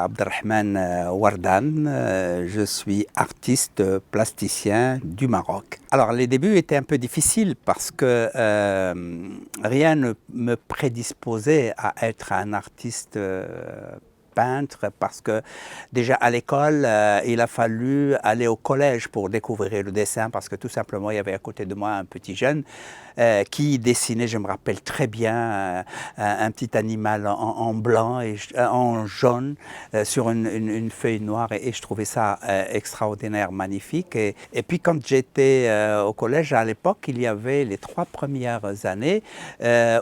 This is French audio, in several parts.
Abdelrahman Wardan, je suis artiste plasticien du Maroc. Alors les débuts étaient un peu difficiles parce que rien ne me prédisposait à être un artiste peintre parce que déjà à l'école, il a fallu aller au collège pour découvrir le dessin parce que tout simplement il y avait à côté de moi un petit jeune qui dessinait, je me rappelle très bien, un petit animal en blanc et en jaune sur une feuille noire et je trouvais ça extraordinaire, magnifique. Et puis quand j'étais au collège à l'époque, il y avait les 3 premières années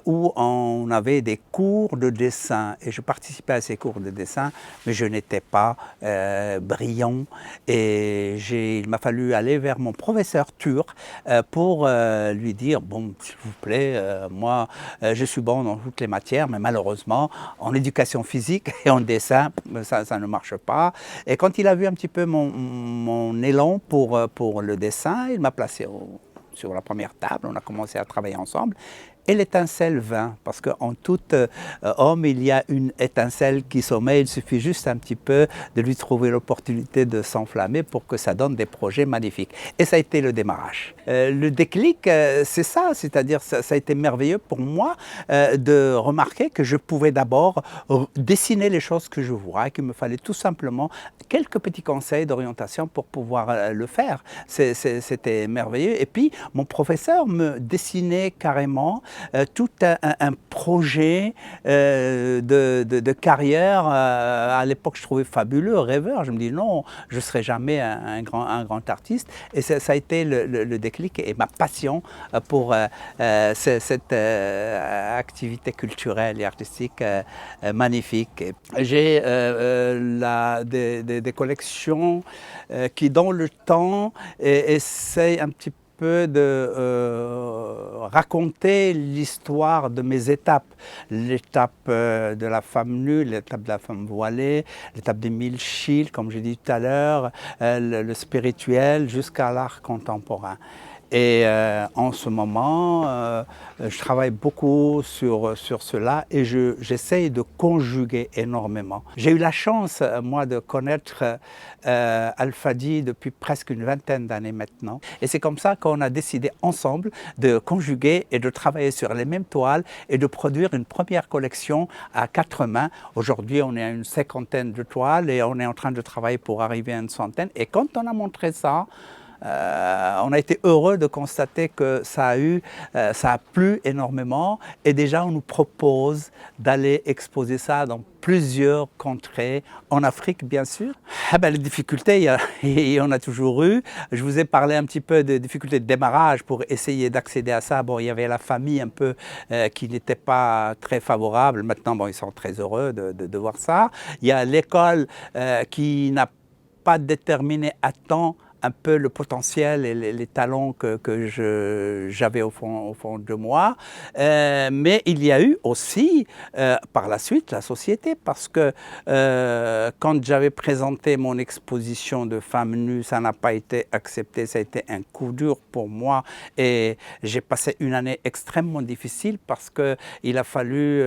où on avait des cours de dessin et je participais à ces cours de dessin, mais je n'étais pas brillant et il m'a fallu aller vers mon professeur turc pour lui dire, bon, s'il vous plaît, moi je suis bon dans toutes les matières, mais malheureusement en éducation physique et en dessin, ça ne marche pas. Et quand il a vu un petit peu mon élan pour le dessin, il m'a placé sur la première table, on a commencé à travailler ensemble. Et l'étincelle vint, parce qu'en tout homme, il y a une étincelle qui sommeille, il suffit juste un petit peu de lui trouver l'opportunité de s'enflammer pour que ça donne des projets magnifiques. Et ça a été le démarrage. Le déclic, c'est ça, c'est-à-dire ça a été merveilleux pour moi de remarquer que je pouvais d'abord dessiner les choses que je vois, et qu'il me fallait tout simplement quelques petits conseils d'orientation pour pouvoir le faire. C'était merveilleux. Et puis, mon professeur me dessinait carrément tout un projet de carrière. À l'époque, je trouvais fabuleux, rêveur. Je me dis non, je ne serai jamais un grand artiste. Et ça a été le déclic et ma passion pour cette activité culturelle et artistique magnifique. J'ai des collections qui, dans le temps, essayent un petit peu de raconter l'histoire de mes étapes. L'étape de la femme nue, l'étape de la femme voilée, l'étape des 1000 chils, comme j'ai dit tout à l'heure, le spirituel jusqu'à l'art contemporain. Et en ce moment, je travaille beaucoup sur cela et j'essaye de conjuguer énormément. J'ai eu la chance, moi, de connaître Al-Fadi depuis presque une vingtaine d'années maintenant. Et c'est comme ça qu'on a décidé ensemble de conjuguer et de travailler sur les mêmes toiles et de produire une première collection à 4 mains. Aujourd'hui, on est à une 50aine de toiles et on est en train de travailler pour arriver à une 100aine. Et quand on a montré ça, on a été heureux de constater que ça a plu énormément et déjà on nous propose d'aller exposer ça dans plusieurs contrées, en Afrique bien sûr. Les difficultés, il y en a toujours eu. Je vous ai parlé un petit peu de difficultés de démarrage pour essayer d'accéder à ça. Bon, il y avait la famille un peu qui n'était pas très favorable. Maintenant, bon, ils sont très heureux de voir ça. Il y a l'école qui n'a pas déterminé à temps un peu le potentiel et les talents que j'avais au fond de moi. Mais il y a eu aussi, par la suite, la société, parce que quand j'avais présenté mon exposition de femmes nues, ça n'a pas été accepté, ça a été un coup dur pour moi. Et j'ai passé une année extrêmement difficile parce qu'il a fallu...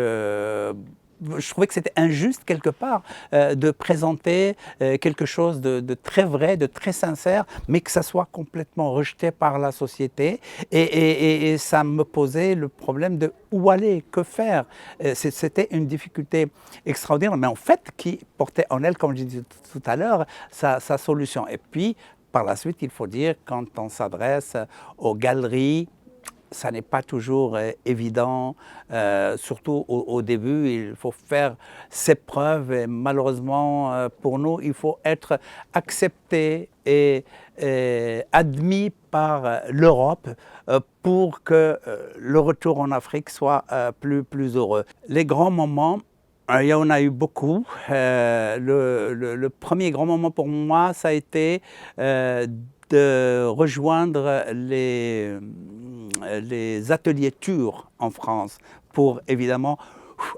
je trouvais que c'était injuste quelque part de présenter quelque chose de très vrai, de très sincère, mais que ça soit complètement rejeté par la société. Et ça me posait le problème de où aller, que faire. C'était une difficulté extraordinaire, mais en fait qui portait en elle, comme je disais tout à l'heure, sa solution. Et puis, par la suite, il faut dire, quand on s'adresse aux galeries, ça n'est pas toujours évident, surtout au début, il faut faire ses preuves et malheureusement pour nous, il faut être accepté et admis par l'Europe pour que le retour en Afrique soit plus heureux. Les grands moments, il y en a eu beaucoup. Le premier grand moment pour moi, ça a été de rejoindre les ateliers TUR en France pour évidemment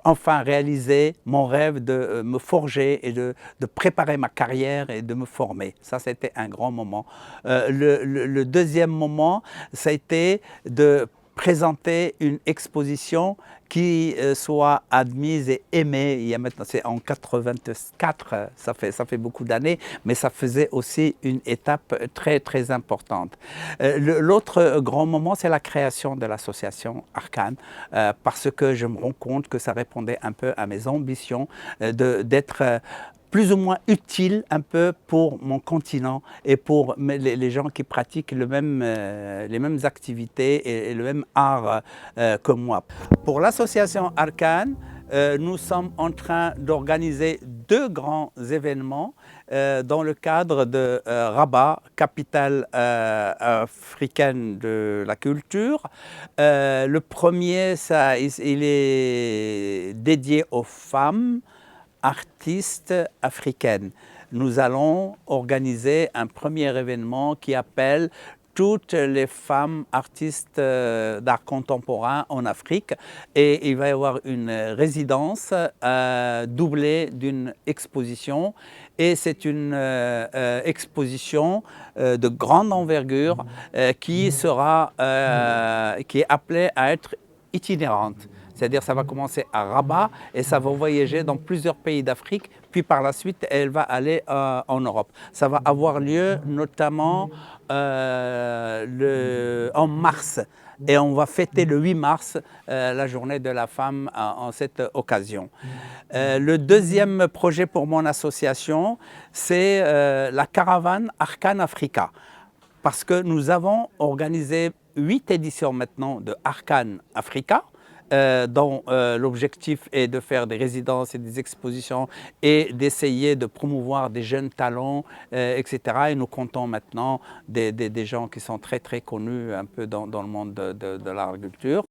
enfin réaliser mon rêve de me forger et de préparer ma carrière et de me former. Ça, c'était un grand moment. Le deuxième moment, ça a été de présenter une exposition qui soit admise et aimée. Il y a maintenant, c'est en 84, ça fait beaucoup d'années, mais ça faisait aussi une étape très très importante. L'autre grand moment, c'est la création de l'association Arcane, parce que je me rends compte que ça répondait un peu à mes ambitions d'être plus ou moins utile un peu pour mon continent et pour les gens qui pratiquent les mêmes activités et le même art que moi. Pour l'association Arcane, nous sommes en train d'organiser 2 grands événements dans le cadre de Rabat, capitale africaine de la culture. Le premier, il est dédié aux femmes artistes africaines. Nous allons organiser un premier événement qui appelle toutes les femmes artistes d'art contemporain en Afrique, et il va y avoir une résidence doublée d'une exposition, et c'est une exposition de grande envergure qui est appelée à être itinérante. C'est-à-dire ça va commencer à Rabat et ça va voyager dans plusieurs pays d'Afrique, puis par la suite elle va aller en Europe. Ça va avoir lieu notamment en mars, et on va fêter le 8 mars la journée de la femme en cette occasion. Le deuxième projet pour mon association, c'est la caravane Arcane Africa, parce que nous avons organisé 8 éditions maintenant de Arcane Africa, dont l'objectif est de faire des résidences et des expositions et d'essayer de promouvoir des jeunes talents, etc. Et nous comptons maintenant des gens qui sont très très connus un peu dans le monde de l'agriculture.